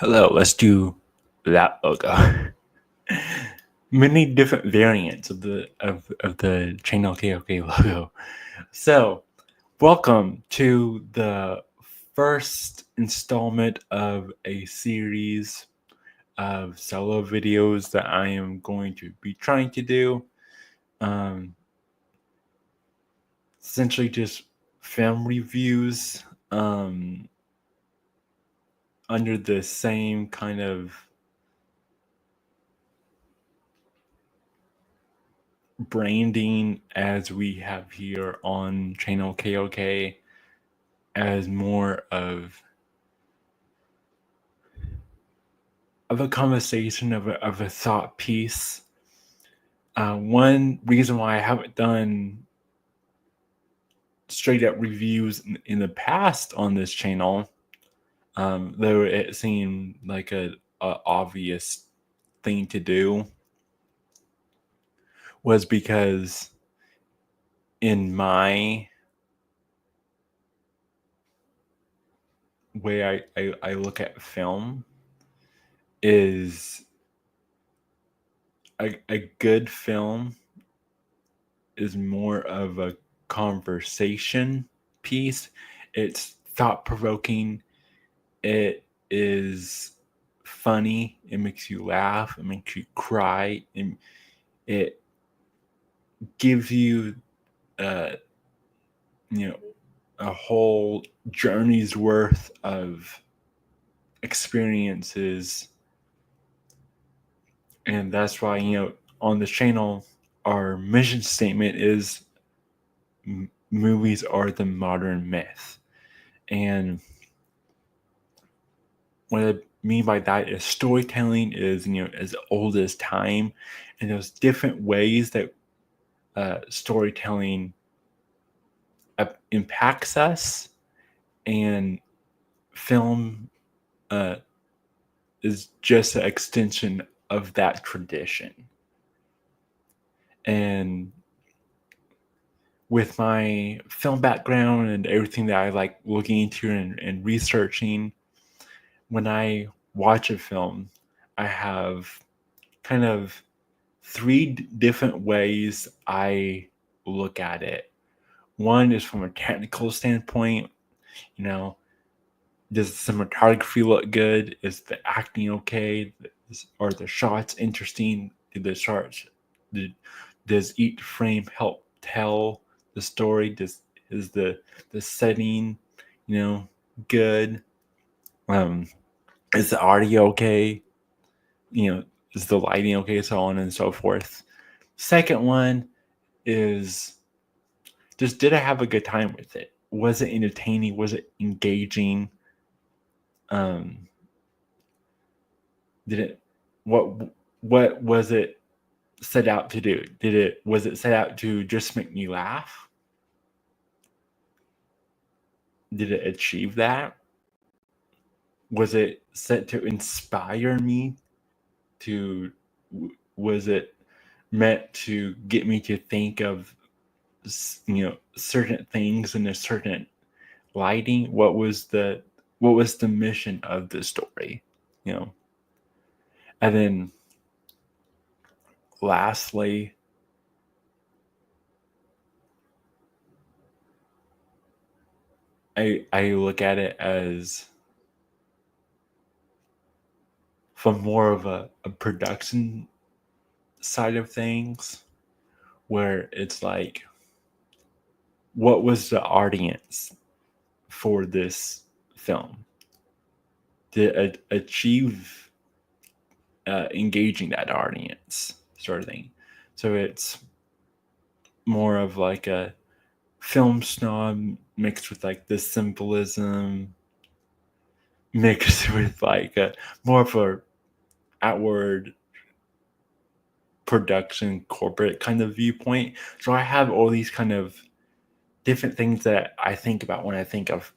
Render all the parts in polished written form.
Hello, let's do that logo. Many different variants of the Channel KOK logo. So, welcome to the first installment of a series of solo videos that I am going to be trying to do. Essentially, just film reviews under the same kind of branding as we have here on Channel KOK, as more of a conversation, of a thought piece. One reason why I haven't done straight up reviews in the past on this channel, though it seemed like a obvious thing to do, was because in my way I look at film is a good film is more of a conversation piece. It's thought-provoking. It is funny. It makes you laugh. It makes you cry. And it gives you, a whole journey's worth of experiences. And that's why, on this channel, our mission statement is movies are the modern myth. And what I mean by that is storytelling is, as old as time, and there's different ways that storytelling impacts us, and film is just an extension of that tradition. And with my film background and everything that I like looking into and researching, when I watch a film, I have kind of three different ways I look at it. One is from a technical standpoint. Does the cinematography look good? Is the acting okay? Are the shots interesting? Does each frame help tell the story? Is the setting, good? Is the audio okay? Is the lighting okay? So on and so forth. Second one is, did I have a good time with it? Was it entertaining? Was it engaging? What was it set out to do? Was it set out to just make me laugh? Did it achieve that? Was it set to inspire me? Was it meant to get me to think of, certain things in a certain lighting? What was the mission of the story? And then lastly, I look at it as from more of a production side of things, where it's like, what was the audience for this film? Did it achieve engaging that audience, sort of thing? So it's more of like a film snob mixed with like the symbolism, mixed with like a more of a outward production corporate kind of viewpoint. So I have all these kind of different things that I think about when I think of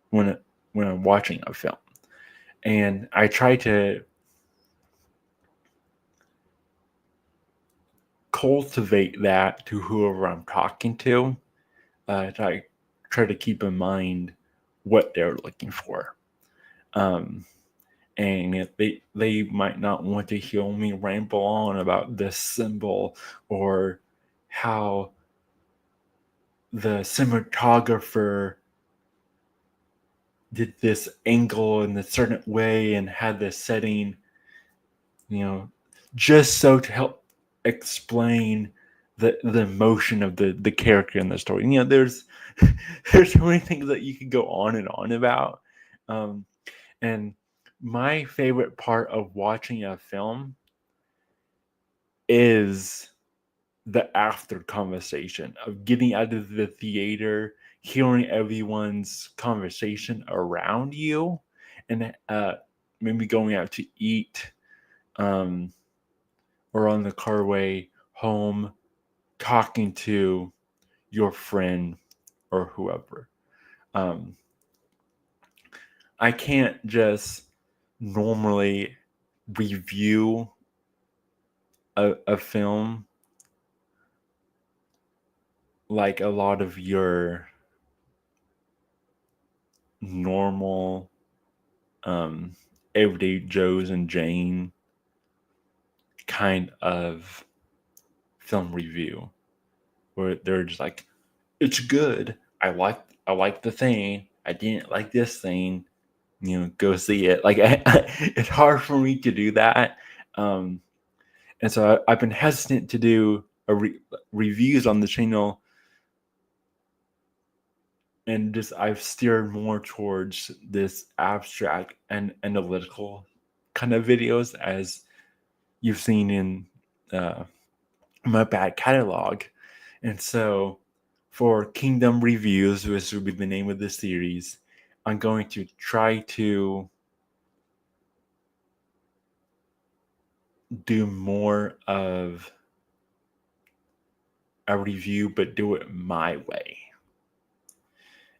when I'm watching a film, and I try to cultivate that to whoever I'm talking to. I try to keep in mind what they're looking for. and they might not want to hear me ramble on about this symbol or how the cinematographer did this angle in a certain way and had this setting, just so to help explain the emotion of the character in the story. There's there's so many things that you could go on and on about. And my favorite part of watching a film is the after conversation of getting out of the theater, hearing everyone's conversation around you, and maybe going out to eat, um, or on the car way home, talking to your friend or whoever. Um, I can't just normally review a film like a lot of your normal everyday Joes and Jane kind of film review where they're just like, it's good. I like the thing. I didn't like this thing. Go see it. Like it's hard for me to do that, and so I've been hesitant to do reviews on the channel, and just I've steered more towards this abstract and analytical kind of videos, as you've seen in my bad catalog. And so for Kingdom Reviews, which will be the name of the series, I'm going to try to do more of a review, but do it my way.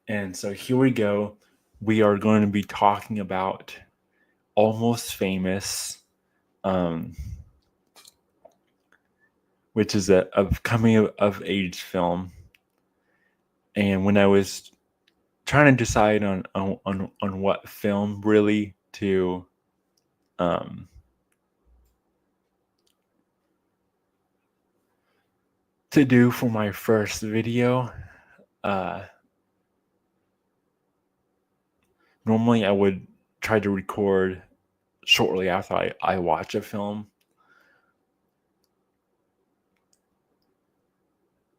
And so here we go. We are going to be talking about Almost Famous, which is a coming of age film. And when I was trying to decide on what film really to do for my first video, normally I would try to record shortly after I watch a film.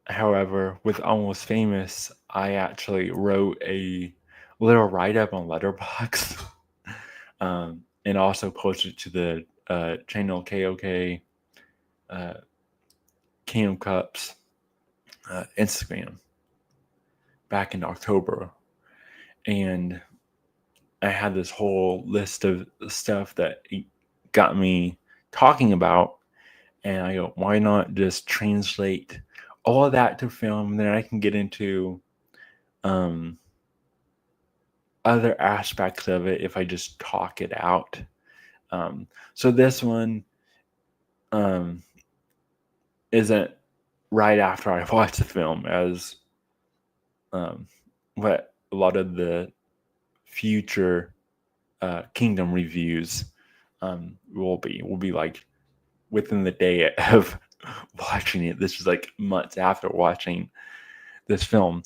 However, with Almost Famous, I actually wrote a little write-up on Letterboxd, and also posted to the channel KOK Kingdom Cups Instagram back in October. And I had this whole list of stuff that got me talking about, and I go, why not just translate all of that to film, and then I can get into other aspects of it if I just talk it out. So this one isn't right after I watch the film, as what a lot of the future Kingdom reviews will be like within the day of watching it. This is like months after watching this film,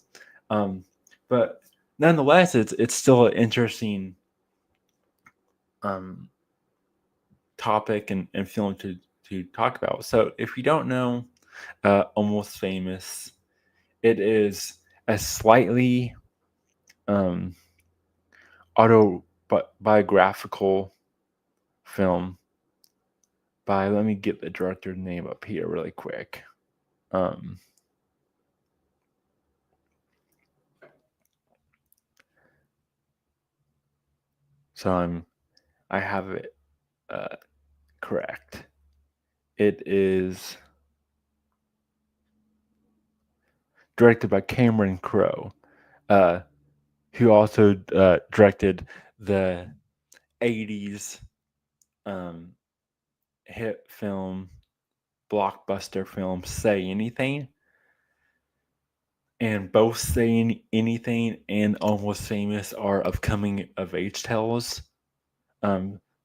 but nonetheless, it's still an interesting topic and film to talk about. So if you don't know Almost Famous, it is a slightly autobiographical film by, let me get the director's name up here really quick. So I have it correct. It is directed by Cameron Crowe, who also directed the 80s hit film, blockbuster film Say Anything. And both Say Anything and Almost Famous are of coming of age tales.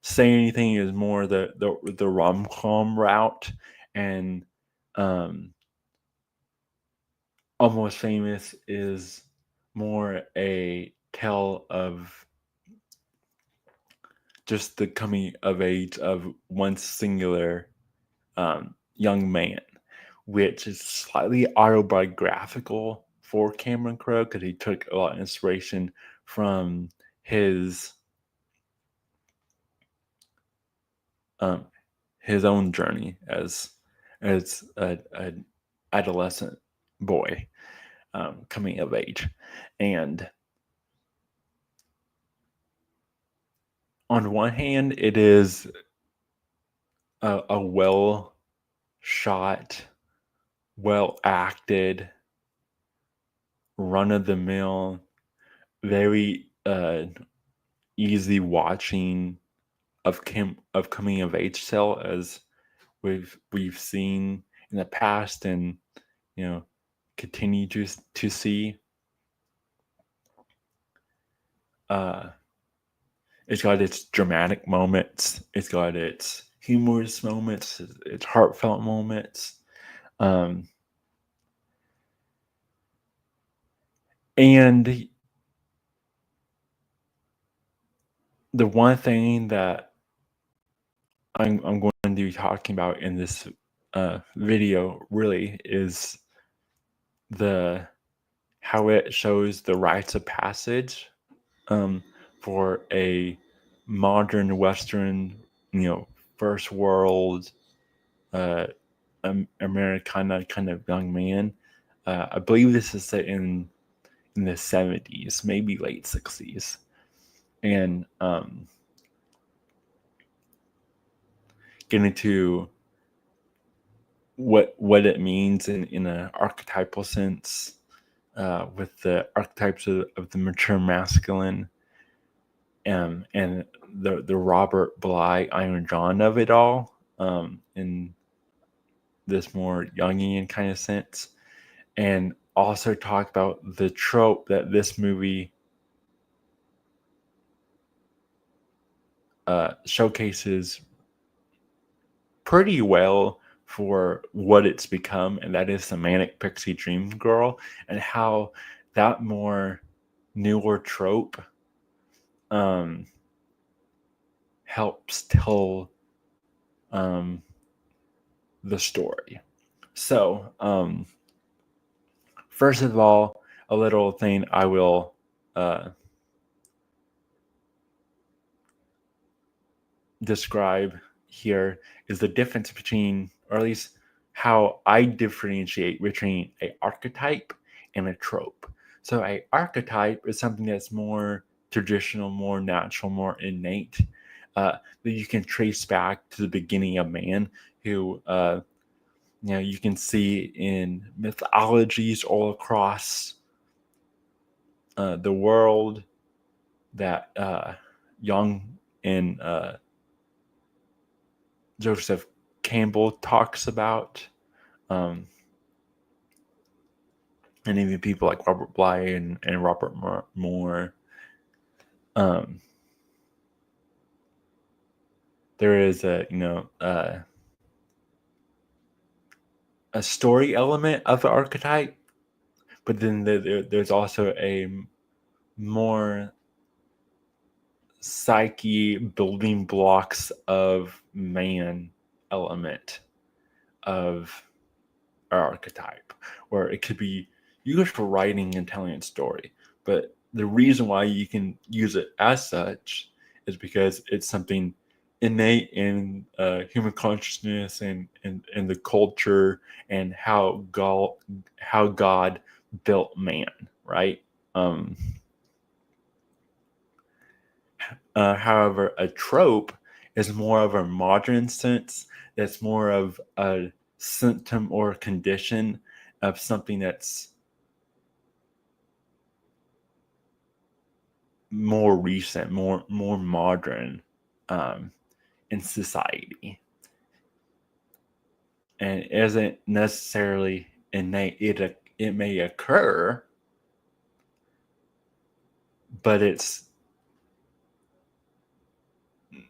Say Anything is more the rom-com route, and Almost Famous is more a tale of just the coming of age of one singular young man, which is slightly autobiographical for Cameron Crowe because he took a lot of inspiration from his um, his own journey as a adolescent boy coming of age. And on one hand, it is a well shot, well acted, run of the mill, very easy watching of coming of age tale as we've seen in the past, and continue to see. It's got its dramatic moments. It's got its humorous moments. Its heartfelt moments. And the one thing that I'm going to be talking about in this video really is how it shows the rites of passage for a modern Western, first world Americana kind of young man. I believe this is set in the 70s, maybe late 60s, and get into what it means in an archetypal sense, with the archetypes of the mature masculine, and the Robert Bly Iron John of it all, in this more Jungian kind of sense, and also talk about the trope that this movie showcases pretty well for what it's become, and that is the Manic Pixie Dream Girl, and how that more newer trope helps tell the story. So, first of all, a little thing I will describe here is the difference between, or at least how I differentiate between a archetype and a trope. So a archetype is something that's more traditional, more natural, more innate, that you can trace back to the beginning of man, who you can see in mythologies all across the world, that Jung and Joseph Campbell talks about, and even people like Robert Bly and Robert Moore. There is a story element of the archetype, but then there's also a more psyche building blocks of man element of our archetype, where it could be used for writing and telling a story. But the reason why you can use it as such is because it's something innate in human consciousness and the culture, and how God built man, right? However, a trope is more of a modern sense. That's more of a symptom or condition of something that's more recent, more modern in society, and isn't necessarily innate. It may occur, but it's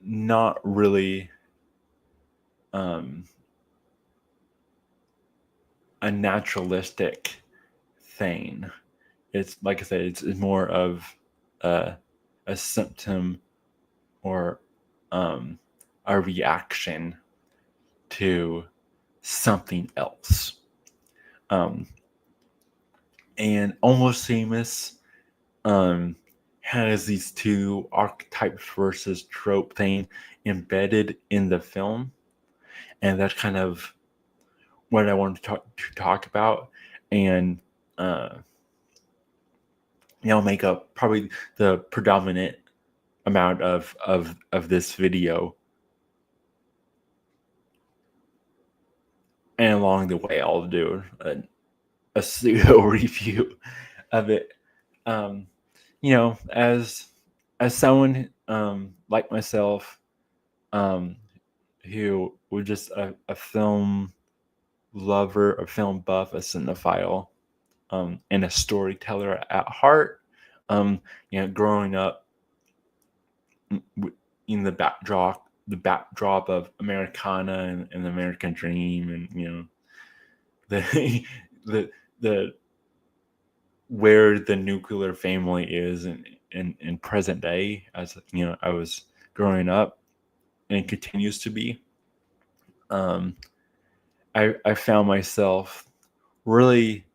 not really a naturalistic thing. It's like I said, it's more of a symptom or a reaction to something else. And Almost Famous has these two archetypes versus trope thing embedded in the film, and that's kind of what I wanted to talk about, and make up probably the predominant amount of this video. And along the way, I'll do a pseudo review of it. As someone like myself, who was just a film lover, a film buff, a cinephile, and a storyteller at heart. Growing up in the backdrop of Americana and the American dream, and the the where the nuclear family is in present day, as I was growing up and continues to be. I found myself really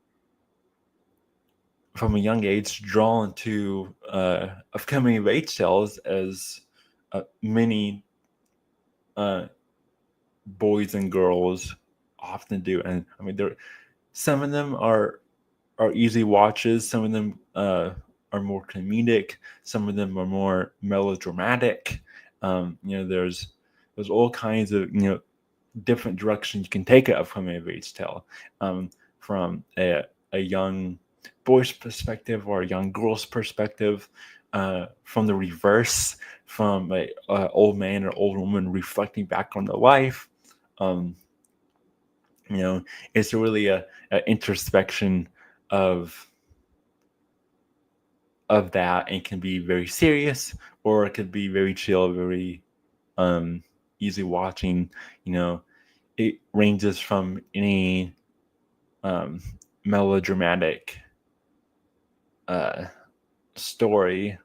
from a young age drawn to of coming of age tales, as many boys and girls often do. And I mean, some of them are easy watches. Some of them are more comedic. Some of them are more melodramatic. There's all kinds of different directions you can take it from a age tale, from a young boy's perspective or a young girl's perspective, from the reverse, from a old man or old woman reflecting back on their life. It's really a introspection of that, and can be very serious, or it could be very chill, very easy watching. It ranges from any melodramatic story,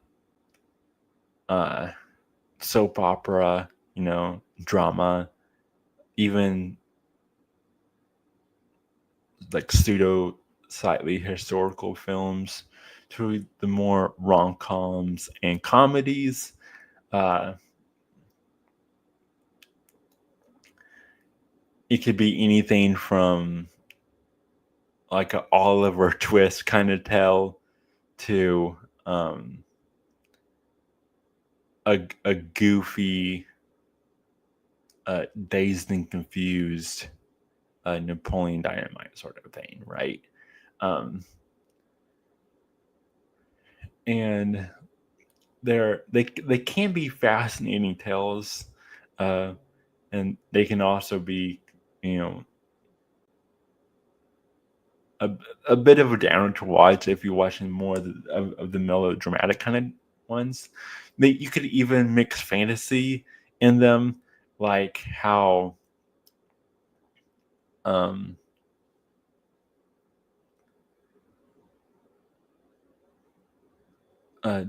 soap opera, drama, even like pseudo slightly historical films, to the more rom-coms and comedies. It could be anything from like an Oliver Twist kind of tale to a goofy, Dazed and Confused, Napoleon Dynamite sort of thing, right? And they can be fascinating tales, and they can also be, a bit of a downer to watch if you're watching more of the melodramatic kind of ones. You could even mix fantasy in them, like how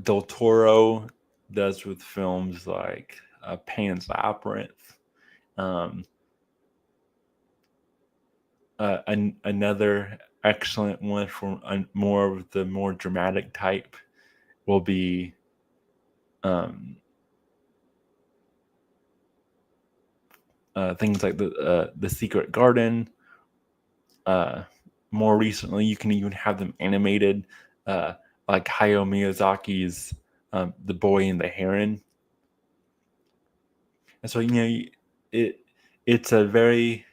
Del Toro does with films like Pan's Labyrinth. Another excellent one from more of the more dramatic type will be things like the Secret Garden. More recently, you can even have them animated, like Hayao Miyazaki's The Boy and the Heron. And so it's a very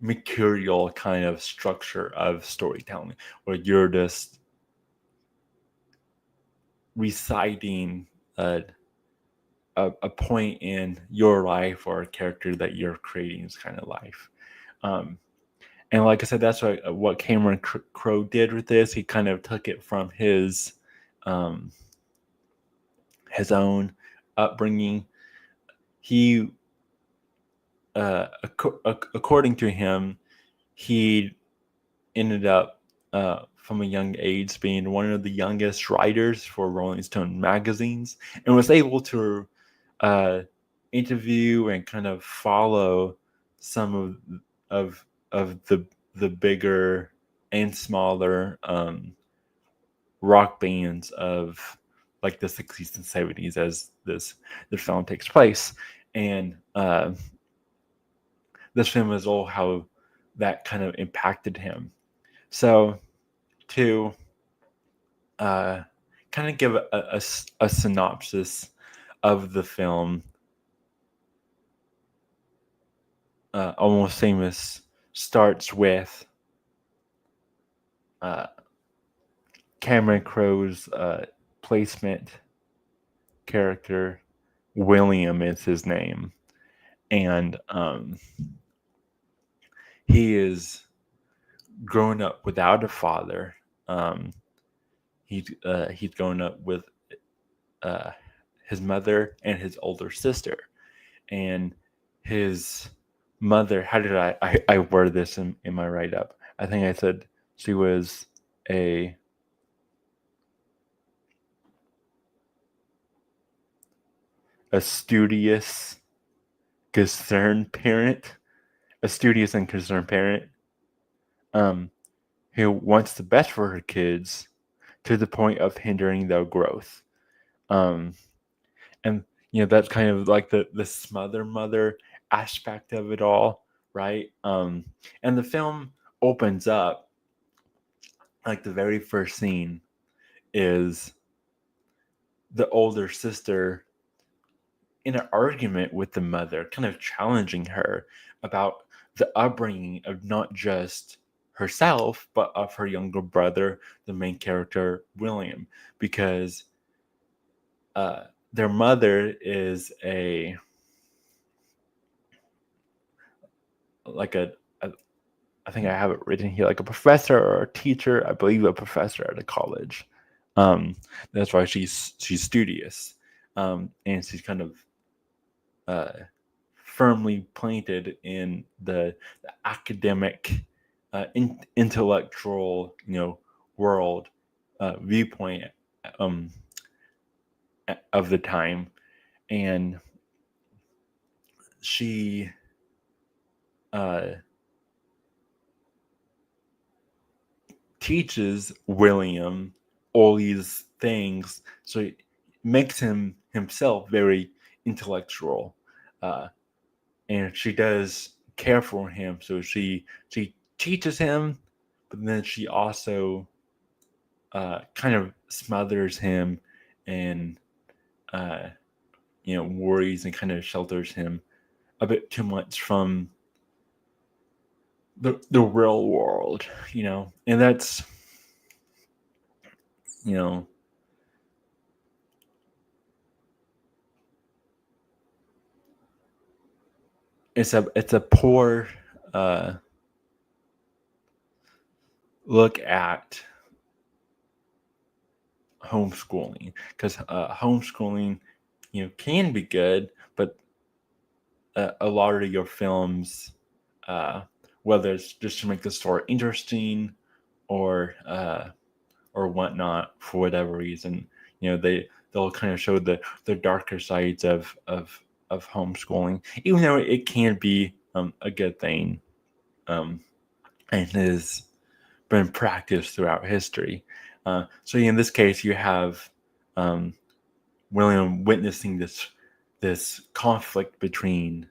mercurial kind of structure of storytelling, where you're just reciting a point in your life, or a character that you're creating's kind of life. And like I said, that's what Cameron Crowe did with this. He kind of took it from his his own upbringing. He, according to him, he ended up from a young age being one of the youngest writers for Rolling Stone magazines, and was able to interview and kind of follow some of the bigger and smaller rock bands of like the 60s and 70s as the film takes place. And this film is all how that kind of impacted him. So to kind of give a synopsis of the film, Almost Famous starts with Cameron Crowe's placement character. William is his name, and he is grown up without a father. He's grown up with his mother and his older sister, and his mother. How did I word this in my write up? I think I said she was a studious, concerned parent, a studious and concerned parent, who wants the best for her kids to the point of hindering their growth. And that's kind of like the smother mother aspect of it all, right? And the film opens up like the very first scene is the older sister in an argument with the mother, kind of challenging her about the upbringing of not just herself, but of her younger brother, the main character, William, because their mother is I think I have it written here, like a professor or a teacher, I believe a professor at a college. That's why she's studious, and she's kind of firmly planted in the academic, intellectual, world viewpoint of the time, and she teaches William all these things, so it makes him himself very intellectual, and she does care for him. So she teaches him, but then she also kind of smothers him and worries and kind of shelters him a bit too much from the real world, and that's it's a poor look at homeschooling, because homeschooling can be good, but a lot of your films, whether it's just to make the story interesting or whatnot, for whatever reason, they'll kind of show the darker sides of homeschooling, even though it can be a good thing, and has been practiced throughout history. So in this case, you have William witnessing this conflict between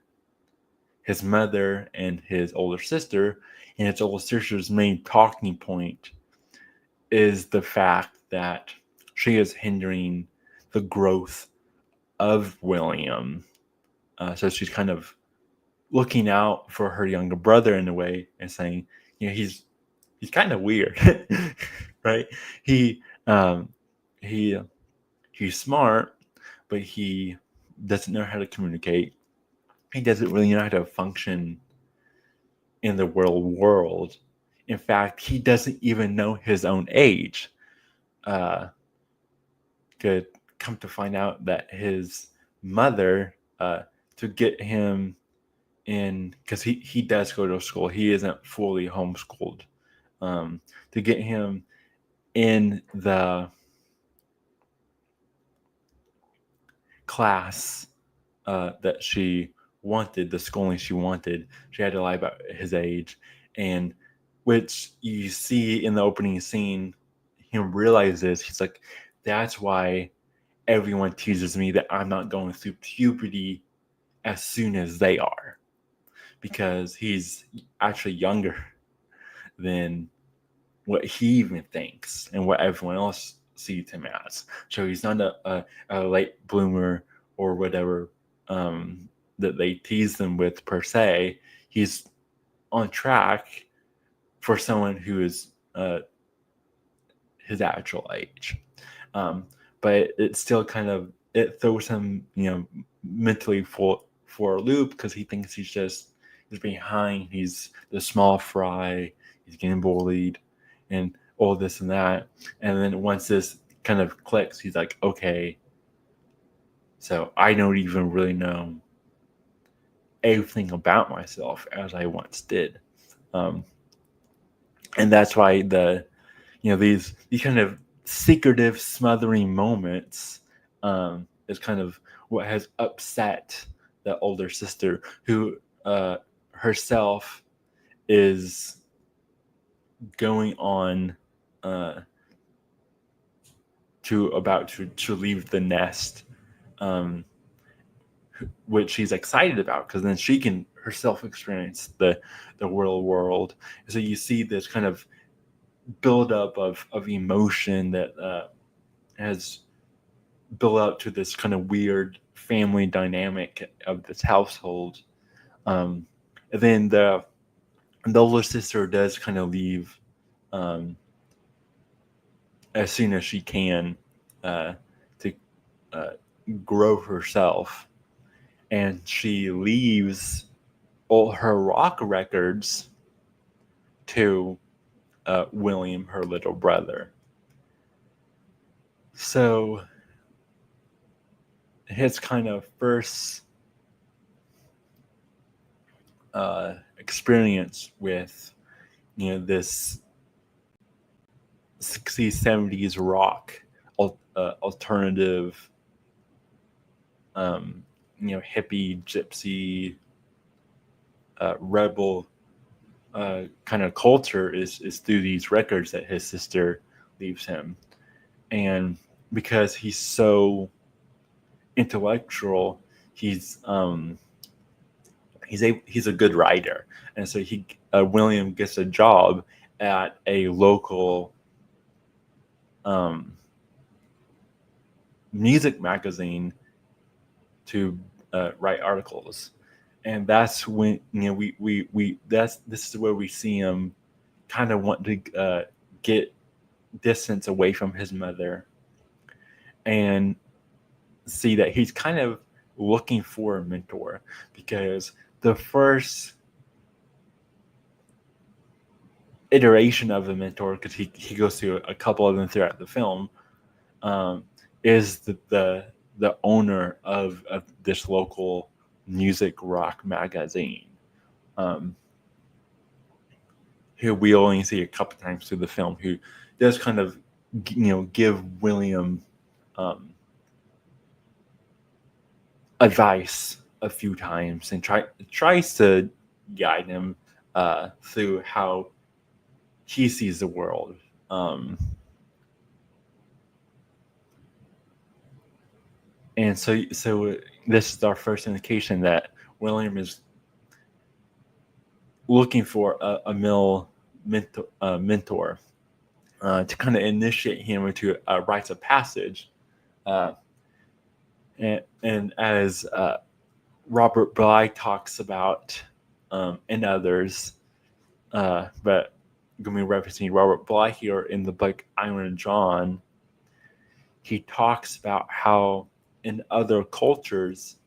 his mother and his older sister, and his older sister's main talking point is the fact that she is hindering the growth of William. So she's kind of looking out for her younger brother in a way and saying, he's kind of weird, right? He's smart, but he doesn't know how to communicate. He doesn't really know how to function in the real world. In fact, he doesn't even know his own age. Good, come to find out that his mother, to get him in, because he does go to school, he isn't fully homeschooled, to get him in the class that she wanted, the schooling she wanted, she had to lie about his age, and which you see in the opening scene, him realizes, he's like, that's why everyone teases me that I'm not going through puberty as soon as they are, because he's actually younger than what he even thinks and what everyone else sees him as. So he's not a late bloomer or whatever that they tease them with per se. He's on track for someone who is his actual age. But it still kind of, it throws him, mentally for a loop, because he thinks he's behind. He's the small fry. He's getting bullied, and all this and that. And then once this kind of clicks, he's like, okay, so I don't even really know everything about myself as I once did. And that's why these kind of secretive, smothering moments is kind of what has upset the older sister, who herself is going on to leave the nest, which she's excited about, because then she can herself experience the real world. So you see this kind of buildup of emotion that has built up to this kind of weird family dynamic of this household. And then the older sister does kind of leave as soon as she can to grow herself. And she leaves all her rock records to William, her little brother. So his kind of first experience with this 60s 70s rock alternative hippie gypsy rebel kind of culture is through these records that his sister leaves him. And because he's so intellectual, he's a good writer, and so William gets a job at a local music magazine to write articles. And that's when this is where we see him kind of want to get distance away from his mother, and see that he's kind of looking for a mentor, because the first iteration of a mentor, because he goes through a couple of them throughout the film, is the owner of this local music rock magazine, who we only see a couple times through the film, who does kind of give William advice a few times, and tries to guide him through how he sees the world. And so this is our first indication that William is looking for a male mentor to kind of initiate him into rites of passage. And as Robert Bly talks about, and others, but going to be referencing Robert Bly here in the book Iron John, he talks about how in other cultures,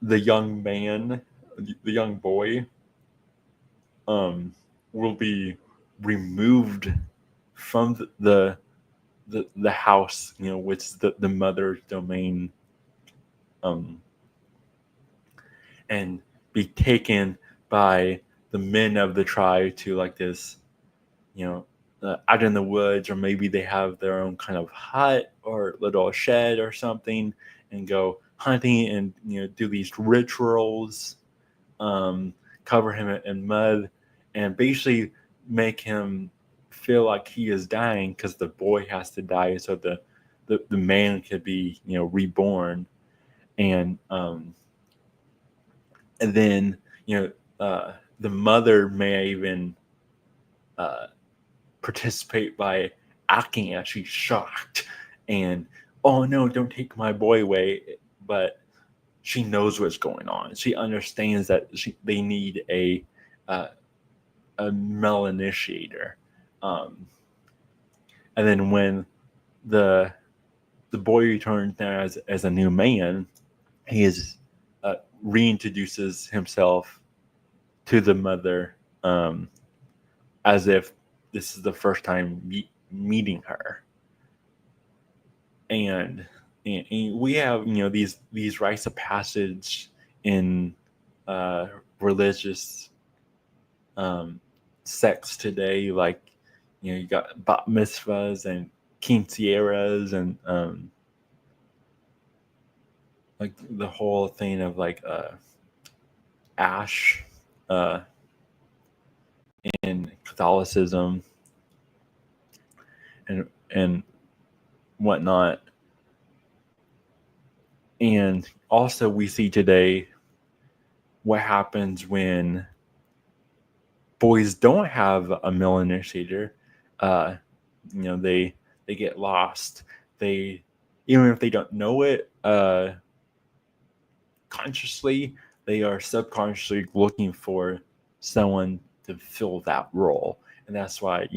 the young man, the young boy, will be removed from the house, which is the mother's domain, and be taken by the men of the tribe to like this, out in the woods, or maybe they have their own kind of hut or little shed or something, and go hunting and do these rituals, cover him in mud, and basically make him feel like he is dying because the boy has to die so the man could be reborn, and then the mother may even participate by acting as she's shocked and, oh no, don't take my boy away, but she knows what's going on. She understands that they need a male initiator, and then when the boy returns now as a new man, he reintroduces himself to the mother, as if this is the first time meeting her, and we have these rites of passage in religious sects today, like you got bat mitzvahs and quinceañeras, and like the whole thing of like ash in Catholicism and whatnot. And also we see today what happens when boys don't have a male initiator. They get lost. They, even if they don't know it consciously, they are subconsciously looking for someone to fill that role. And that's why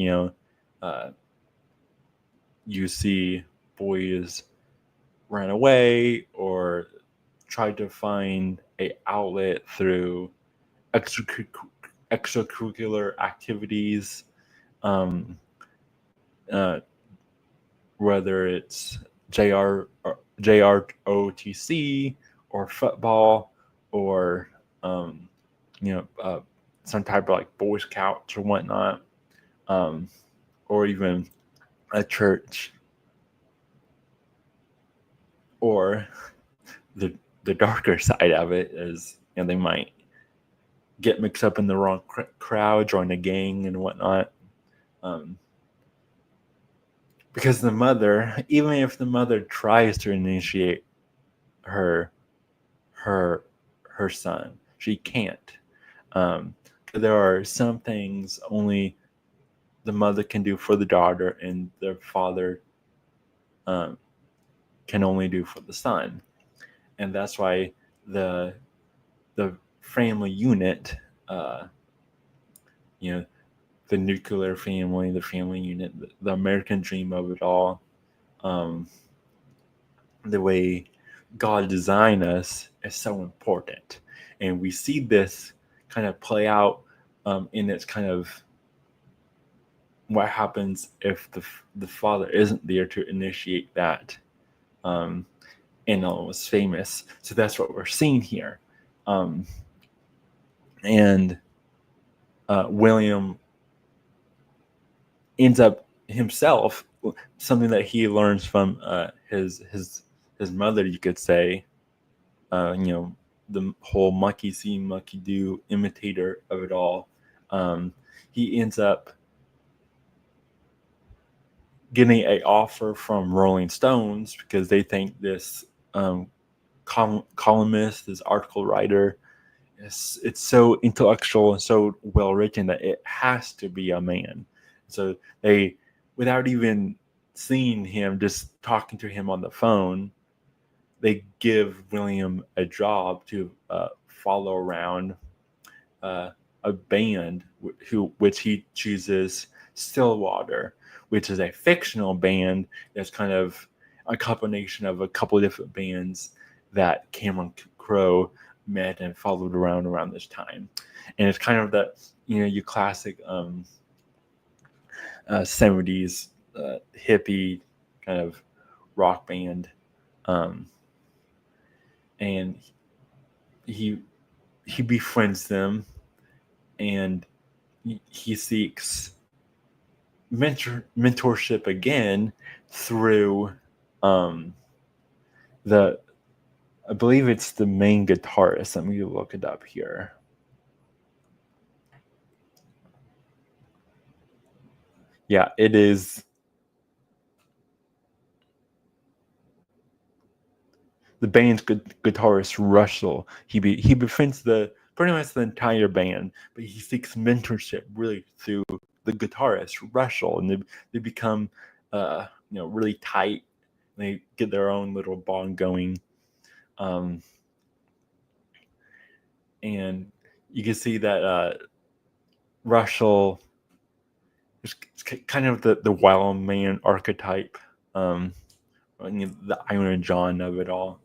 you see boys run away or try to find a outlet through extracurricular activities, whether it's JROTC or football, or some type of like Boy Scouts or whatnot, or even a church, or the darker side of it is they might get mixed up in the wrong crowd, join a gang and whatnot, because the mother, even if the mother tries to initiate her son, she can't. There are some things only the mother can do for the daughter, and the father can only do for the son. And that's why the family unit, the nuclear family, the family unit, the American dream of it all, the way God designed us is so important. And we see this kind of play out in its kind of what happens if the father isn't there to initiate that. And it was famous. So that's what we're seeing here. And William ends up himself, something that he learns from his mother, you could say, the whole monkey see, monkey do imitator of it all. He ends up getting an offer from Rolling Stones because they think this columnist, this article writer, it's so intellectual and so well written that it has to be a man. So they, without even seeing him, just talking to him on the phone, they give William a job to follow around a band which he chooses Stillwater, which is a fictional band that's kind of a combination of a couple of different bands that Cameron Crowe met and followed around this time. And it's kind of that, your classic 70s hippie kind of rock band, and he befriends them, and he seeks mentorship again through the I believe it's the main guitarist. Let me look it up here. Yeah, it is the band's guitarist Russell. He befriends pretty much the entire band, but he seeks mentorship really through the guitarist Russell, and they become really tight. They get their own little bond going, and you can see that Russell is kind of the wild man archetype, the Iron John of it all.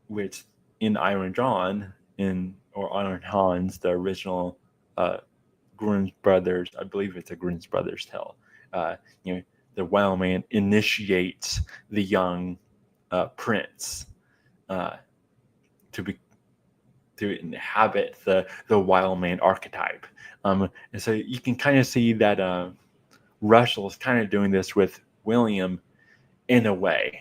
Which in Iron John or Iron Hans, the original Grimm's Brothers, I believe it's a Grimm's Brothers tale. The wild man initiates the young prince to inhabit the wild man archetype, and so you can kind of see that Russell is kind of doing this with William in a way.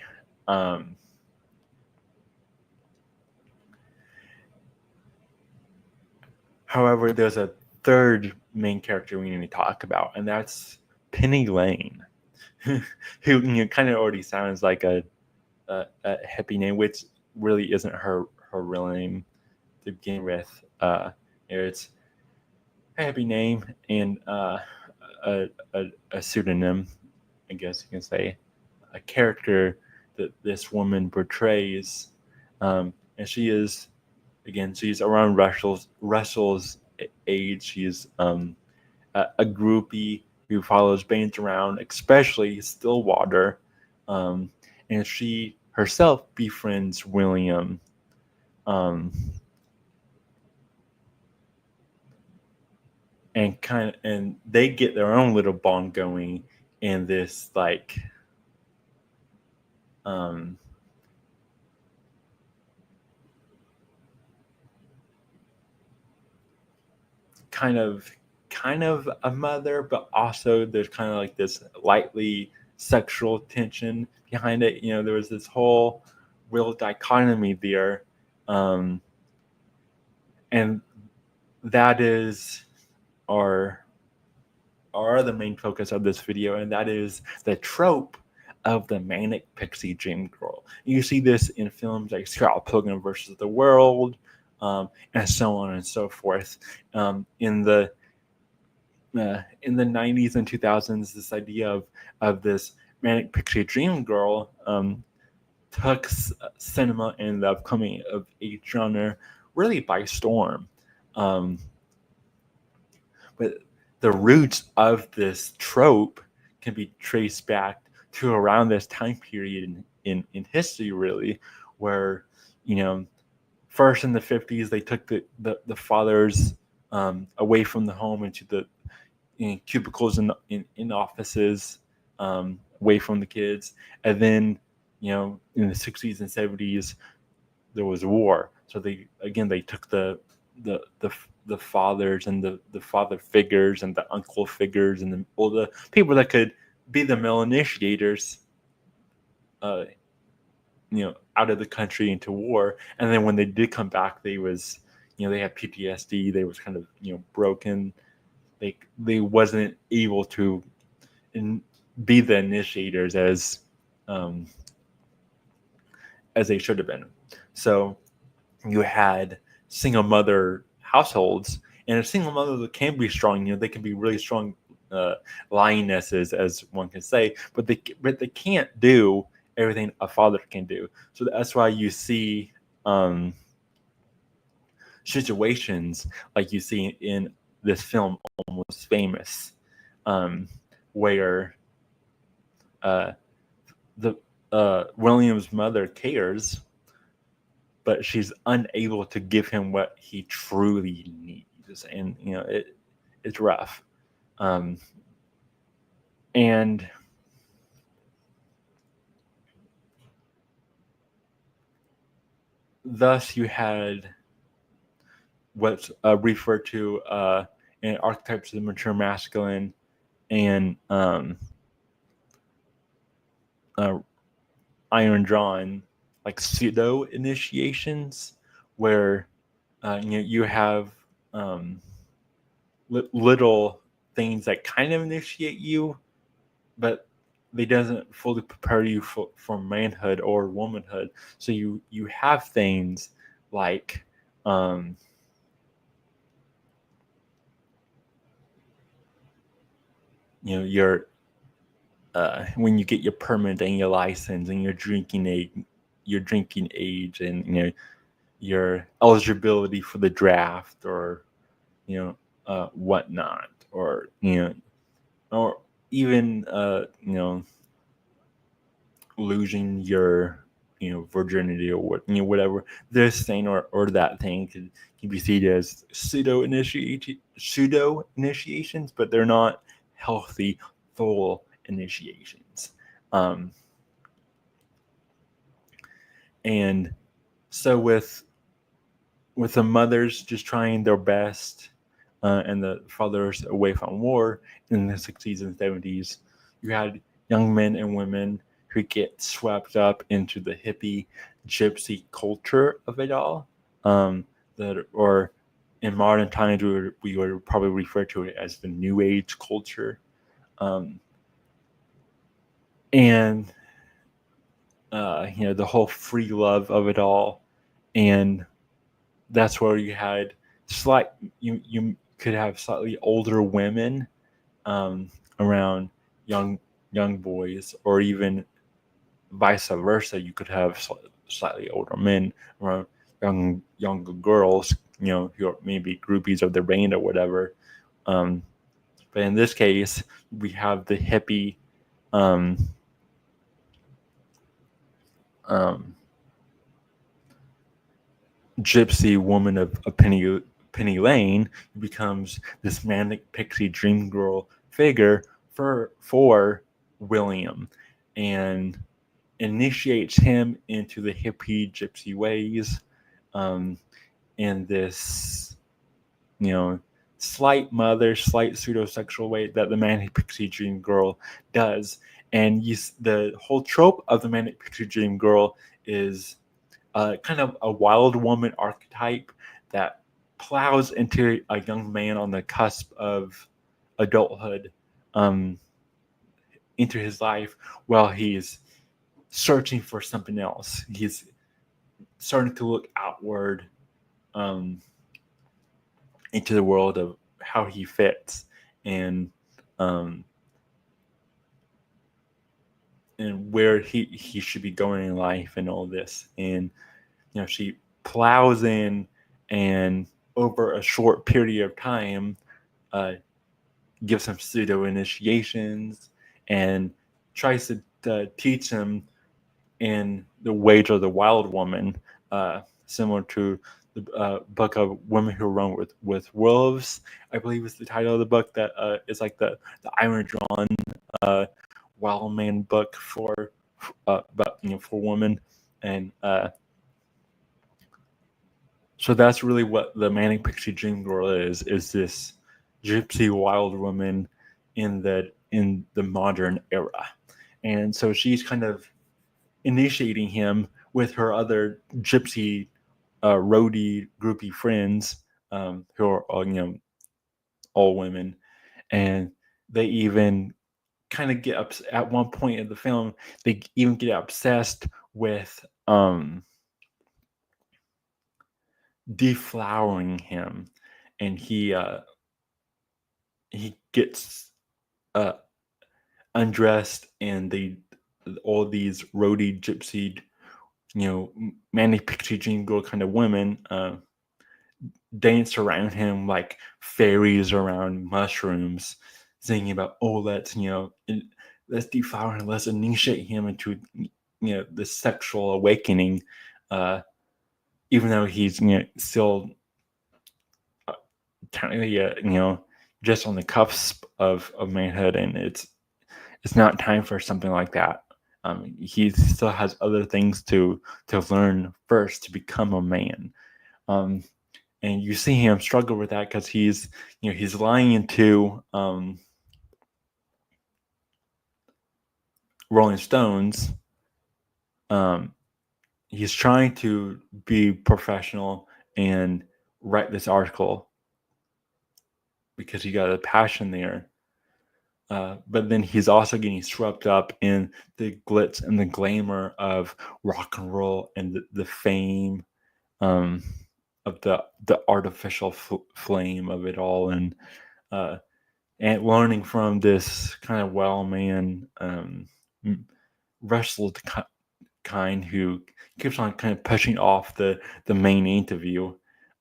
However, there's a third main character we need to talk about, and that's Penny Lane, who kind of already sounds like a hippie name, which really isn't her real name to begin with. It's a hippie name and a pseudonym, I guess you can say, a character that this woman portrays, and she's around Russell's age. She's a groupie who follows bands around, especially Stillwater, and she herself befriends William. And they get their own little bond going in this kind of a mother, but also there's kind of like this lightly sexual tension behind it. There was this whole real dichotomy there, and that is our the main focus of this video, and that is the trope of the manic pixie dream girl. You see this in films like Scott Pilgrim versus the World, and so on and so forth. In the 90s and 2000s, this idea of this manic pixie dream girl took cinema and the upcoming of age genre really by storm. But the roots of this trope can be traced back to around this time period in history, really, where first in the 50s they took the fathers away from the home into the cubicles in offices, away from the kids, and then in the 60s and 70s there was war, so they took the fathers and the father figures and the uncle figures and all the people that could be the male initiators out of the country into war. And then when they did come back, they had PTSD, they was kind of broken, they wasn't able to be the initiators as they should have been. So you had single mother households, and a single mother can be strong. They can be really strong lionesses, as one can say, but they can't do everything a father can do. So that's why you see situations like you see in this film, Almost Famous, where William's mother cares, but she's unable to give him what he truly needs, and it's rough. And thus you had what's referred to in archetypes of the mature masculine and Iron Drawn, like pseudo initiations, where you have little things that kind of initiate you, but they doesn't fully prepare you for manhood or womanhood. So you have things like your when you get your permit and your license and your drinking age, and your eligibility for the draft, or whatnot, or or even losing your virginity, or whatever this thing or that thing can be seen as pseudo initiations, but they're not healthy full initiations. And so with the mothers just trying their best, and the fathers away from war in the 60s and 70s, you had young men and women who get swept up into the hippie gypsy culture of it all, or in modern times we would probably refer to it as the new age culture. And the whole free love of it all. And that's where you had you could have slightly older women around young boys, or even vice versa. You could have slightly older men around younger girls, who are maybe groupies of the band or whatever. But in this case, we have the hippie gypsy woman of Penny Lane, who becomes this manic pixie dream girl figure for William, and initiates him into the hippie gypsy ways, in this slight pseudo-sexual way that the manic pixie dream girl does. And the whole trope of the manic pixie dream girl is kind of a wild woman archetype that plows into a young man on the cusp of adulthood, into his life while he's searching for something else. He's starting to look outward, into the world of how he fits, and where he should be going in life, and all this. And she plows in, and over a short period of time gives him pseudo initiations, and tries to teach him in the ways of the wild woman, similar to the book of Women Who Run with Wolves, I believe is the title of the book, that is like the Iron Drawn wild man book for women. And so that's really what the Manic Pixie Dream Girl is this gypsy wild woman in the modern era. And so she's kind of initiating him with her other gypsy roadie groupie friends, who are all women. And they even kind of get at one point in the film, they even get obsessed with deflowering him, and he gets undressed, and all these roadie gypsy manic pixie dream girl kind of women dance around him like fairies around mushrooms, singing about, oh, let's deflower him, let's initiate him into the sexual awakening, even though he's still technically a just on the cusp of manhood, and it's not time for something like that. He still has other things to learn first to become a man. And you see him struggle with that because he's lying into Rolling Stones. He's trying to be professional and write this article because he got a passion there. But then he's also getting swept up in the glitz and the glamour of rock and roll and the fame of the artificial flame of it all, and learning from this kind of well-man wrestled kind who keeps on kind of pushing off the main interview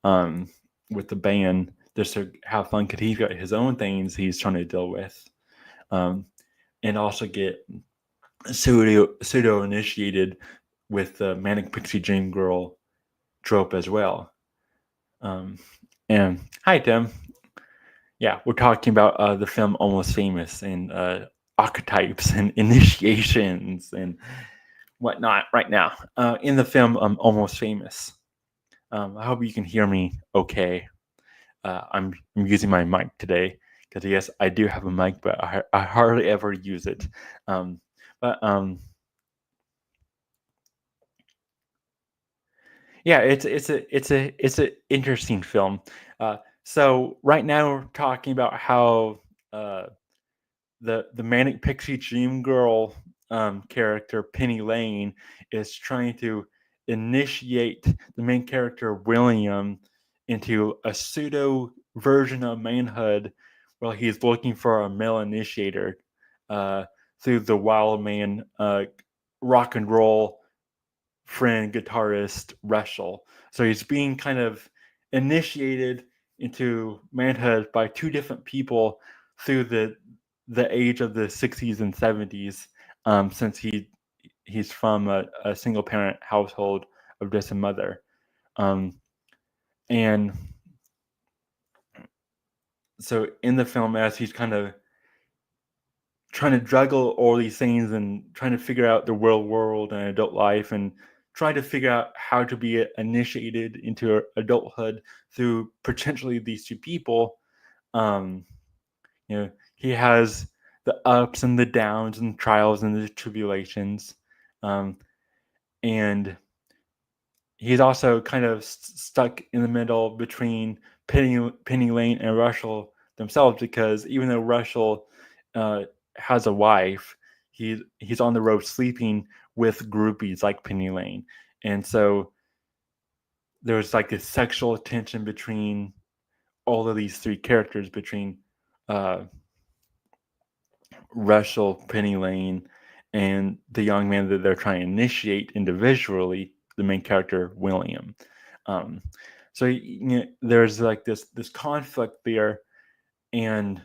with the band just to have fun because he's got his own things he's trying to deal with, and also get pseudo initiated with the Manic Pixie Dream Girl trope as well. And hi, Tim. Yeah, we're talking about the film Almost Famous and archetypes and initiations and whatnot right now. In the film Almost Famous. I hope you can hear me okay. I'm using my mic today because yes, I do have a mic, but I hardly ever use it. Yeah, it's an interesting film. So right now we're talking about how the Manic Pixie Dream Girl character Penny Lane is trying to initiate the main character William into a pseudo version of manhood while he's looking for a male initiator through the wild man rock and roll friend guitarist Russell. So he's being kind of initiated into manhood by two different people through the age of the 60s and 70s, since he's from a single parent household of just a mother, and so in the film, as he's kind of trying to juggle all these things and trying to figure out the real world and adult life and trying to figure out how to be initiated into adulthood through potentially these two people, he has the ups and the downs and trials and the tribulations, and he's also kind of stuck in the middle between Penny Lane and Russell themselves, because even though Russell has a wife, he's on the road sleeping with groupies like Penny Lane, and so there's like this sexual tension between all of these three characters, between Russell, Penny Lane, and the young man that they're trying to initiate individually, the main character William. So there's like this conflict there, and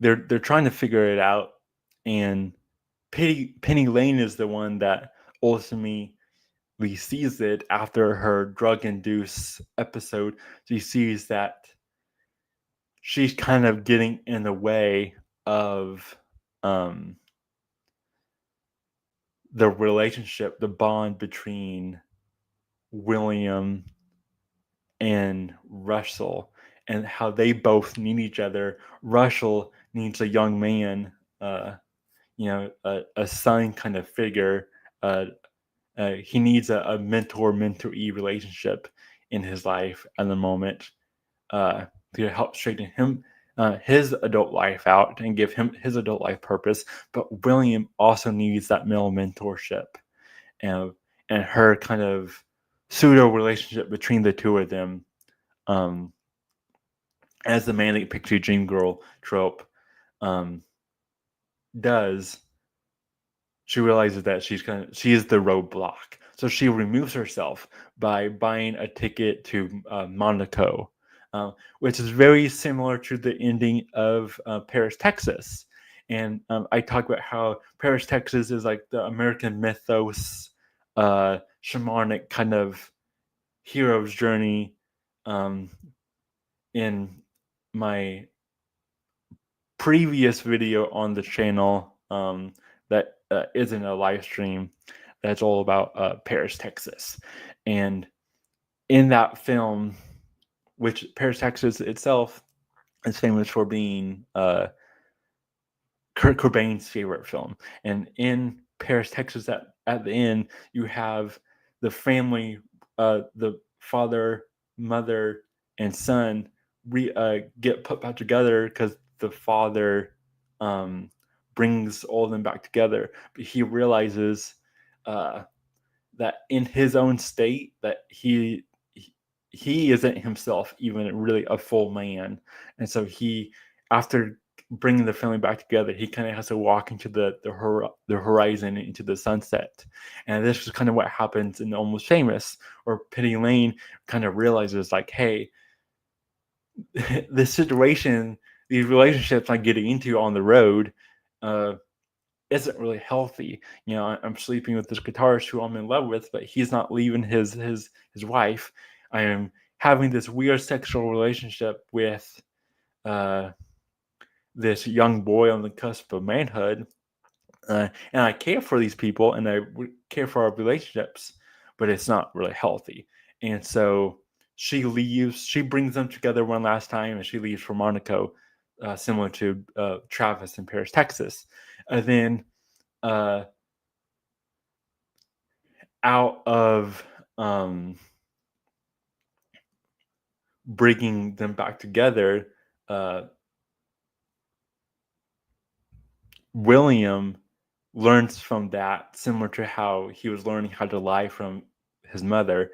they're trying to figure it out. And Penny Lane is the one that ultimately sees it after her drug-induced episode. She sees that she's kind of getting in the way of the relationship, the bond between William and Russell, and how they both need each other. Russell needs a young man, a son kind of figure. He needs a mentor-mentee relationship in his life at the moment to help straighten him his adult life out and give him his adult life purpose. But William also needs that male mentorship, and her kind of pseudo relationship between the two of them, as the Manic Pixie Dream Girl trope does. She realizes that she is the roadblock, so she removes herself by buying a ticket to Monaco, which is very similar to the ending of Paris, Texas. And I talk about how Paris, Texas is like the American mythos, shamanic kind of hero's journey in my previous video on the channel that isn't a live stream. That's all about Paris, Texas. And in that film, which Paris, Texas itself is famous for being Kurt Cobain's favorite film. And in Paris, Texas, at the end, you have the family, the father, mother, and son get put back together because the father um, brings all of them back together. But he realizes uh, that in his own state that he isn't himself even really a full man, and so he, after bringing the family back together, he kind of has to walk into the horizon, into the sunset. And this is kind of what happens in Almost Famous, where Penny Lane kind of realizes, like, hey, this situation, these relationships I'm getting into on the road isn't really healthy. I'm sleeping with this guitarist who I'm in love with, but he's not leaving his wife. I am having this weird sexual relationship with uh, this young boy on the cusp of manhood, and I care for these people and I care for our relationships, but it's not really healthy. And so she leaves. She brings them together one last time, and she leaves for Monaco, similar to Travis in Paris, Texas. And then uh, out of bringing them back together, uh, William learns from that, similar to how he was learning how to lie from his mother.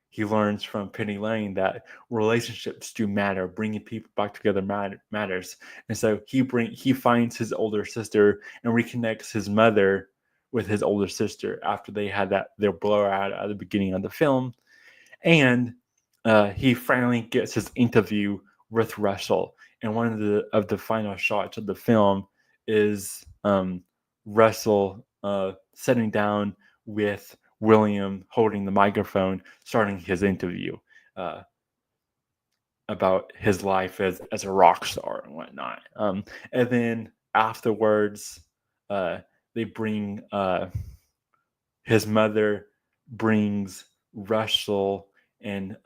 He learns from Penny Lane that relationships do matter. Bringing people back together matters. And so he finds his older sister and reconnects his mother with his older sister after they had their blowout at the beginning of the film. And he finally gets his interview with Russell. And one of the final shots of the film is Russell sitting down with William, holding the microphone, starting his interview uh, about his life as a rock star and whatnot. And then afterwards, they bring his mother brings Russell and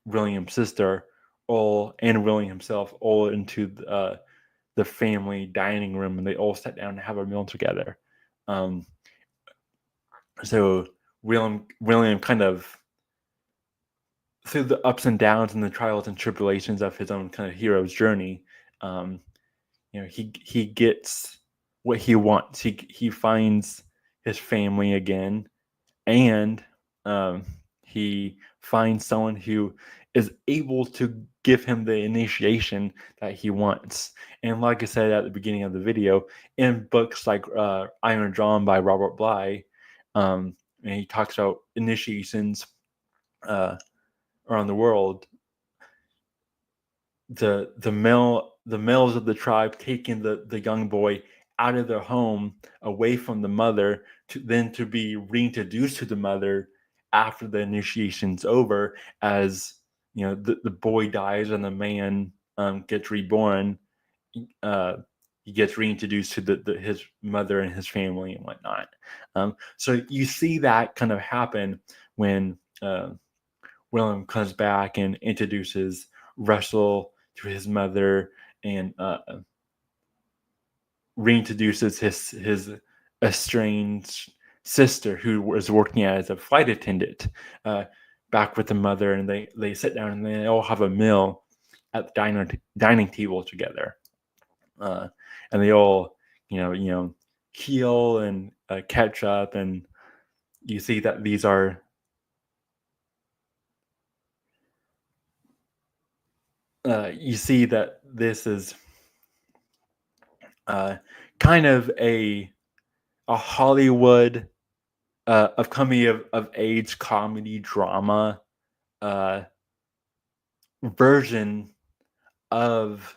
William's sister and William himself all into the family dining room, and they all sat down and have a meal together. So William kind of, through the ups and downs and the trials and tribulations of his own kind of hero's journey, um, he gets what he wants. He finds his family again, and he finds someone who is able to give him the initiation that he wants. And like I said at the beginning of the video, in books like Iron Dawn by Robert Bly, and he talks about initiations around the world. The males of the tribe taking the young boy out of their home, away from the mother, to be reintroduced to the mother after the initiation's over, as the boy dies and the man gets reborn. uh, he gets reintroduced to his mother and his family and whatnot. So you see that kind of happen when William comes back and introduces Russell to his mother, and reintroduces his estranged sister, who was working as a flight attendant, back with the mother, and they sit down and they all have a meal at the dining table together, and they all heal and catch up, and you see that these are you see that this is kind of a Hollywood of coming of age comedy drama uh, version of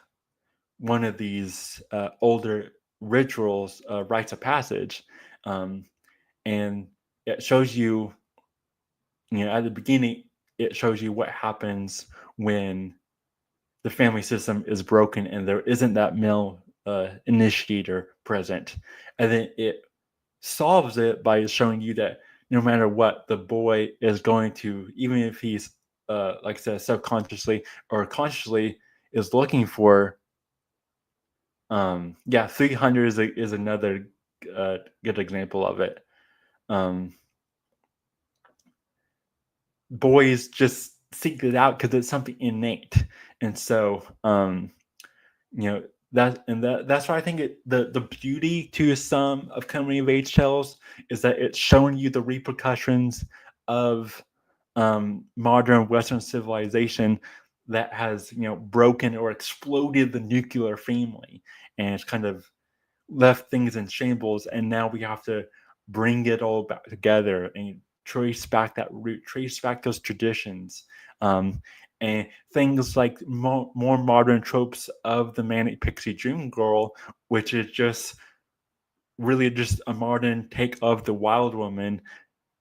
one of these older rituals, rites of passage, and it shows you, at the beginning. it shows you what happens when the family system is broken and there isn't that male initiator present. And then it solves it by showing you that no matter what, the boy is going to, even if he's, like I said, subconsciously or consciously, is looking for. 300 is another good example of it. Boys just seek it out because it's something innate, and so that's why I think the beauty to some of coming of age tales is that it's showing you the repercussions of modern Western civilization that has broken or exploded the nuclear family, and it's kind of left things in shambles, and now we have to bring it all back together and trace back that root, trace back those traditions, and things like more modern tropes of the Manic Pixie Dream Girl, which is just really just a modern take of the Wild Woman.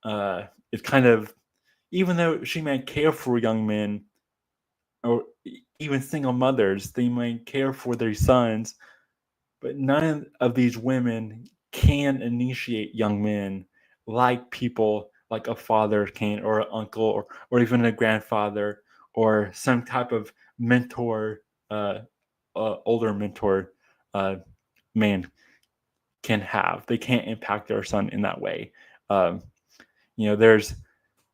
It's kind of, even though she may care for young men or even single mothers, they might care for their sons, but none of these women can initiate young men like people like a father can, or an uncle, or even a grandfather, or some type of mentor, older mentor man can have. They can't impact their son in that way. Um, there is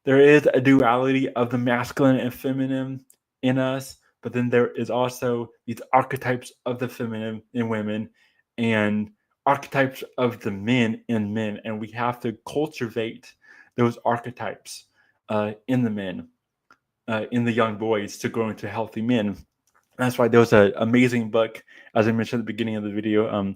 a duality of the masculine and feminine in us, but then there is also these archetypes of the feminine in women and archetypes of the men in men, and we have to cultivate those archetypes in the men, in the young boys, to grow into healthy men. That's why there was an amazing book, as I mentioned at the beginning of the video,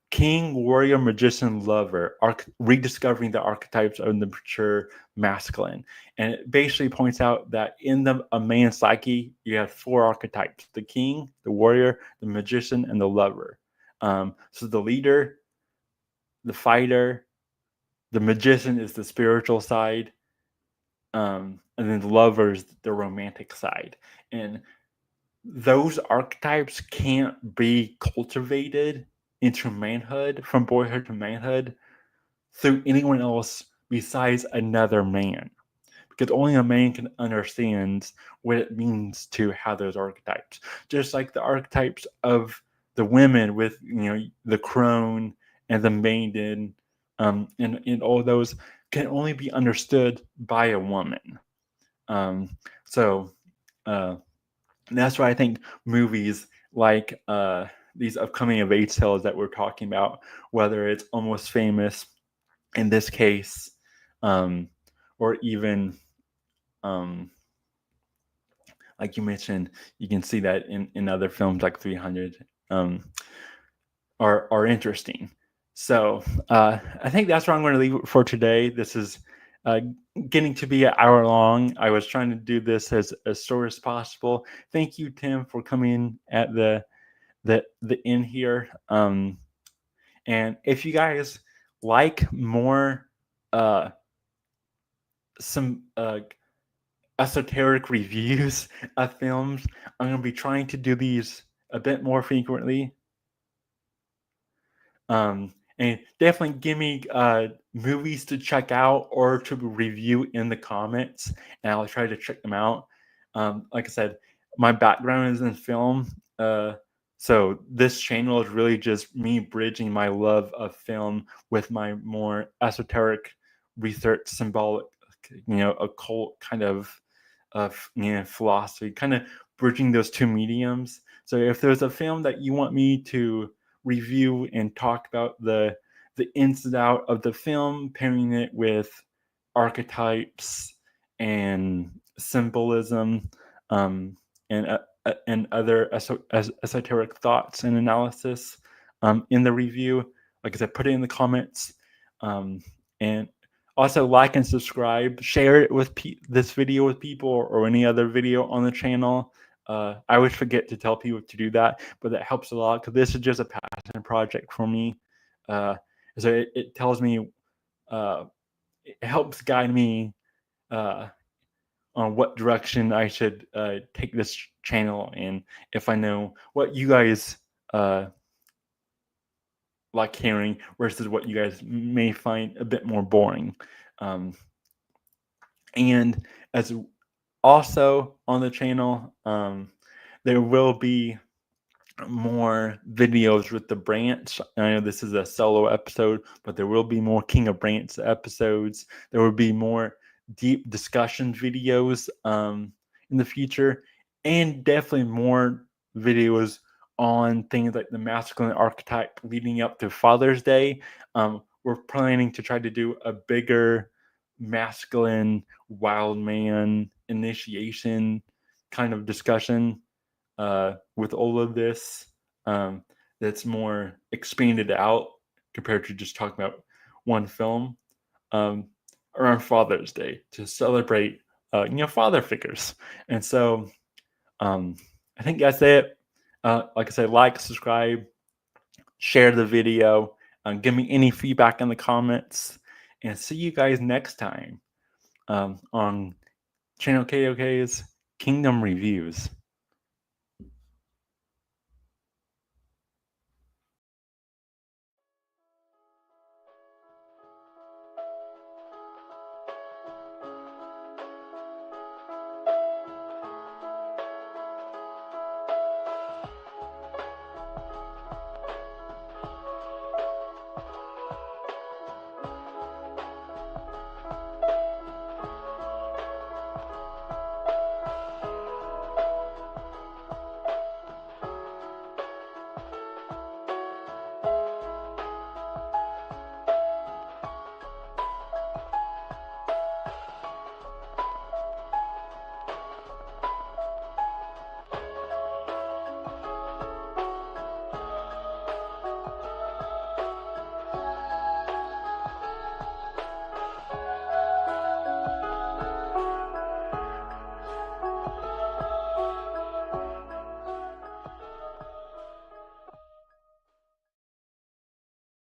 King, Warrior, Magician, Lover, rediscovering the archetypes of the mature masculine. And it basically points out that in a man's psyche, you have 4 archetypes: the king, the warrior, the magician, and the lover. So the leader, the fighter, the magician is the spiritual side, and then the lover is the romantic side. And those archetypes can't be cultivated into manhood, from boyhood to manhood, through anyone else besides another man, because only a man can understand what it means to have those archetypes. Just like the archetypes of the women with the crone and the maiden, and all those can only be understood by a woman. So that's why I think movies like these upcoming of age tales that we're talking about, whether it's Almost Famous in this case, or even like you mentioned, you can see that in other films like 300, are interesting. So I think that's where I'm going to leave it for today. This is getting to be an hour long. I was trying to do this as short as possible. Thank you, Tim, for coming at the end here. And if you guys like more some esoteric reviews of films, I'm going to be trying to do these a bit more frequently. And definitely give me movies to check out or to review in the comments, and I'll try to check them out. Like I said, my background is in film, so this channel is really just me bridging my love of film with my more esoteric research, symbolic, occult kind of philosophy, kind of bridging those two mediums. So if there's a film that you want me to review and talk about the ins and out of the film, pairing it with archetypes and symbolism, and other esoteric thoughts and analysis in the review, like I said, put it in the comments, and also like and subscribe, share it with this video with people, or any other video on the channel. I always forget to tell people to do that, but that helps a lot, because this is just a passion project for me. So it tells me, it helps guide me on what direction I should take this channel, and if I know what you guys like hearing versus what you guys may find a bit more boring. And as also on the channel, there will be more videos with the branch. I know this is a solo episode, but there will be more King of Branch episodes. There will be more deep discussion videos in the future, and definitely more videos on things like the masculine archetype leading up to Father's Day. We're planning to try to do a bigger masculine wild man initiation kind of discussion with all of this, that's more expanded out compared to just talking about one film, um, around Father's Day to celebrate, father figures. And so I think that's it. Like I said, like, subscribe, share the video, give me any feedback in the comments, and see you guys next time on Channel KOK's Kingdom Reviews.